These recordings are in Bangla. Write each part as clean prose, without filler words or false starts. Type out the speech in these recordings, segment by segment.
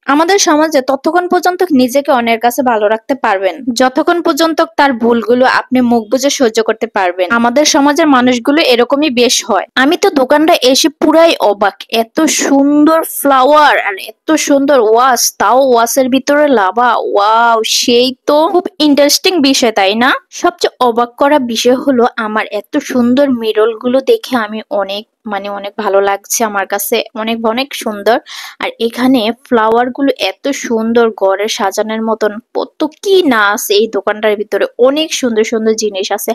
আমাদের সমাজে ততক্ষণ পর্যন্ত নিজেকে অন্যের কাছে ভালো রাখতে পারবেন যতক্ষণ পর্যন্ত তার ভুলগুলো আপনি মুখ বুজে সহ্য করতে পারবেন। আমাদের সমাজের মানুষগুলো এরকমই বেশ হয়। আমি তো দোকানটা এসে পুরাই অবাক, এত সুন্দর ফ্লাওয়ার আর এত সুন্দর ওয়াশ, তাও ওয়াশের ভিতরে লাভা। ওয়াও, সেই তো খুব ইন্টারেস্টিং বিষয়, তাই না? সবচেয়ে অবাক করা বিষয় হলো আমার এত সুন্দর মিরর গুলো দেখে আমি অনেক অনেক ভালো লাগছে, আমার কাছে অনেক অনেক সুন্দর। আর এখানে ফ্লাওয়ার গুলো এত সুন্দর ঘরে সাজানোর মতন, কত কি না আছে এই দোকানটার ভিতরে। অনেক সুন্দর সুন্দর জিনিস আছে,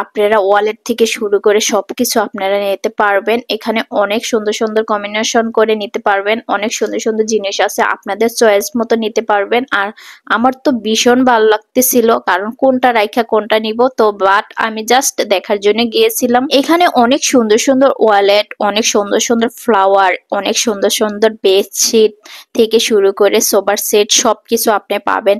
আপনারা ওয়ালেট থেকে শুরু করে সবকিছু আপনারা নিতে পারবেন। এখানে অনেক সুন্দর সুন্দর কম্বিনেশন করে নিতে পারবেন, অনেক সুন্দর সুন্দর জিনিস আছে, আপনাদের চয়েস মতো নিতে পারবেন। আর আমার তো ভীষণ ভালো লাগতেছিল, কারণ কোনটা রাইখা কোনটা নিব, তো বাট আমি জাস্ট দেখার জন্য গিয়েছিলাম। এখানে অনেক সুন্দর সুন্দর ওয়ালেট, অনেক সুন্দর সুন্দর ফ্লাওয়ার, অনেক সুন্দর সুন্দর বেডশিট থেকে শুরু করে সোফার সেট সবকিছু আপনি পাবেন।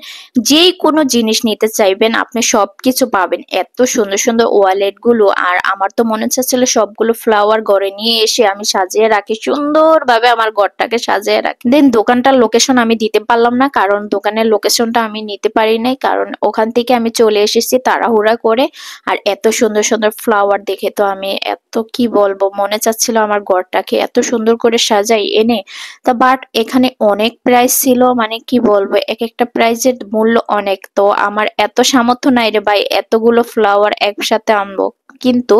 যেই কোনো জিনিস নিতে চাইবেন আপনি সবকিছু পাবেন। এত সুন্দর সুন্দর ওয়ালেট গুলো, আর আমার তো মনে চাচ্ছিল সবগুলো ফ্লাওয়ার ঘরে নিয়ে এসে আমি সাজিয়ে রাখি, সুন্দরভাবে আমার ঘরটাকে সাজিয়ে রাখি। দেন দোকানটার লোকেশন আমি দিতে পারলাম না, কারণ দোকানের লোকেশনটা আমি নিতে পারি নাই, কারণ ওখান থেকে আমি চলে এসেছি তাড়াহুড়া করে। আর এত সুন্দর সুন্দর ফ্লাওয়ার দেখে তো আমি এত কি বলবো, মনে চাচ্ছিল আমার ঘরটাকে এত সুন্দর করে সাজাই এনে। তা বাট এখানে অনেক প্রাইস ছিল, কি বলবো, এক একটা প্রাইজের মূল্য অনেক। তো আমার এত সামর্থ্য নাই রে ভাই এতগুলো ফ্লাওয়ার একসাথে আনবো, কিন্তু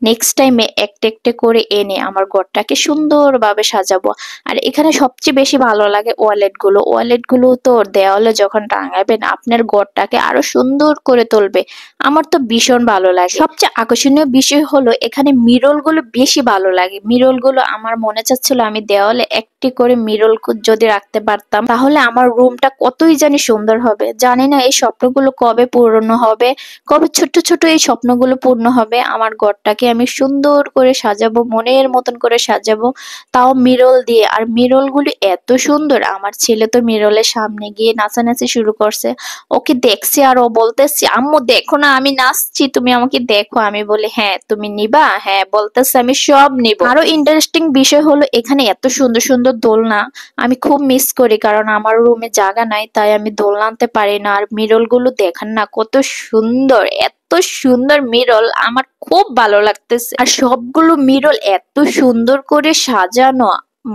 নেক্সট টাইমে একটা একটা করে এনে আমার ঘরটাকে সুন্দরভাবে সাজাবো। আর এখানে সবচেয়ে বেশি ভালো লাগে ওয়ালেট গুলো তো দেওয়ালে যখন টাঙাবেন আপনার ঘরটাকে আরো সুন্দর করে তুলবে। আমার তো ভীষণ ভালো লাগে। সবচেয়ে আকর্ষণীয় বিষয় হলো এখানে মিরর গুলো বেশি ভালো লাগে। মিরর গুলো আমার মনে চাচ্ছিল আমি দেওয়ালে একটি করে মিরর যদি রাখতে পারতাম, তাহলে আমার রুমটা কতই জানি সুন্দর হবে। জানি না এই স্বপ্নগুলো কবে পূর্ণ হবে, কবে ছোট ছোট এই স্বপ্নগুলো পূর্ণ হবে। আমার ঘরটাকে আমি সুন্দর করে সাজাবো, মনের মতন করে সাজাবো, তাও মিরর দিয়ে। আর মিরর গুলি এত সুন্দর, আমার ছেলে তো মিররের সামনে গিয়ে নাচানাচি শুরু করছে। ওকে দেখছি আর ও বলতেছি আম্মু দেখো না আমি নাচছি, তুমি আমাকে দেখো। আমি বলি হ্যাঁ তুমি নিবা, হ্যাঁ বলতেছে আমি সব নিব। আরো ইন্টারেস্টিং বিষয় হলো এখানে এত সুন্দর সুন্দর দোলনা আমি খুব মিস করি, কারণ আমার রুমে জায়গা নাই, তাই আমি দোলনা আনতে পারি না। আর মিরর গুলো দেখেন না কত সুন্দর, এত সুন্দর মিরর, আমার খুব ভালো লাগতেছে। আর সবগুলো মিরর এত সুন্দর করে সাজানো,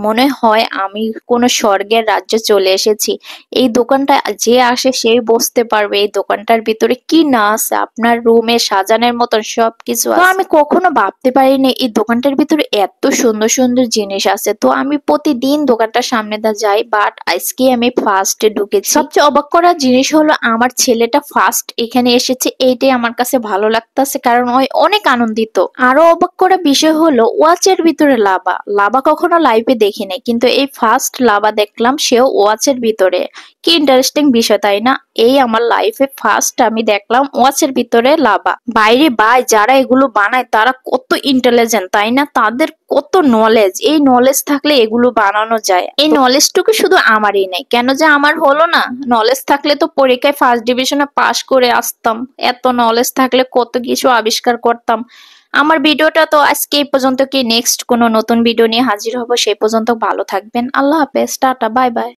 মনে হয় আমি কোনো স্বর্গের রাজ্যে চলে এসেছি। এই দোকানটা যে আসে সেই বুঝতে পারবে এই দোকানটার ভিতরে কি না আছে। আপনার রুমে সাজানোর মতন সবকিছু আছে। তো আমি কখনো ভাবতে পারিনি এই দোকানটার ভিতরে এত সুন্দর সুন্দর জিনিস আছে। তো আমি প্রতিদিন দোকানটার সামনে দা যাই, বাট আজকে আমি ফার্স্টে ঢুকেছি। সবচেয়ে অবাক করা জিনিস হলো আমার ছেলেটা ফার্স্ট এখানে এসেছে, এইটাই আমার কাছে ভালো লাগতেছে, কারণ ওই অনেক আনন্দিত। আরো অবাক করা বিষয় হলো ওয়াচের ভিতরে লাভা। লাভা কখনো লাইভে দেখি নাই, কিন্তু এই ফার্স্ট লাভা দেখলাম, সেও ওয়াচের ভিতরে। কি ইন্টারেস্টিং বিষয় তাই না? এই আমার লাইফে ফার্স্ট আমি দেখলাম ওয়াচের ভিতরে লাভা। বাইরে বাই যারা এগুলো বানায় তারা কত ইন্টেলিজেন্ট তাই না, তাদের কত নলেজ। এই নলেজ থাকলে এগুলো বানানো যায়। এই নলেজটুকু শুধু আমারই নেই, কেন যে আমার হলো না? নলেজ থাকলে তো পরীক্ষায় ফার্স্ট ডিভিশনে পাশ করে আসতাম। এত নলেজ থাকলে কত কিছু আবিষ্কার করতাম। আমার ভিডিওটা তো আজকে এই পর্যন্ত, কি নেক্সট কোনো নতুন ভিডিও নিয়ে হাজির হব। সেই পর্যন্ত ভালো থাকবেন, আল্লাহ হাফেজ, টাটা, বাই বাই।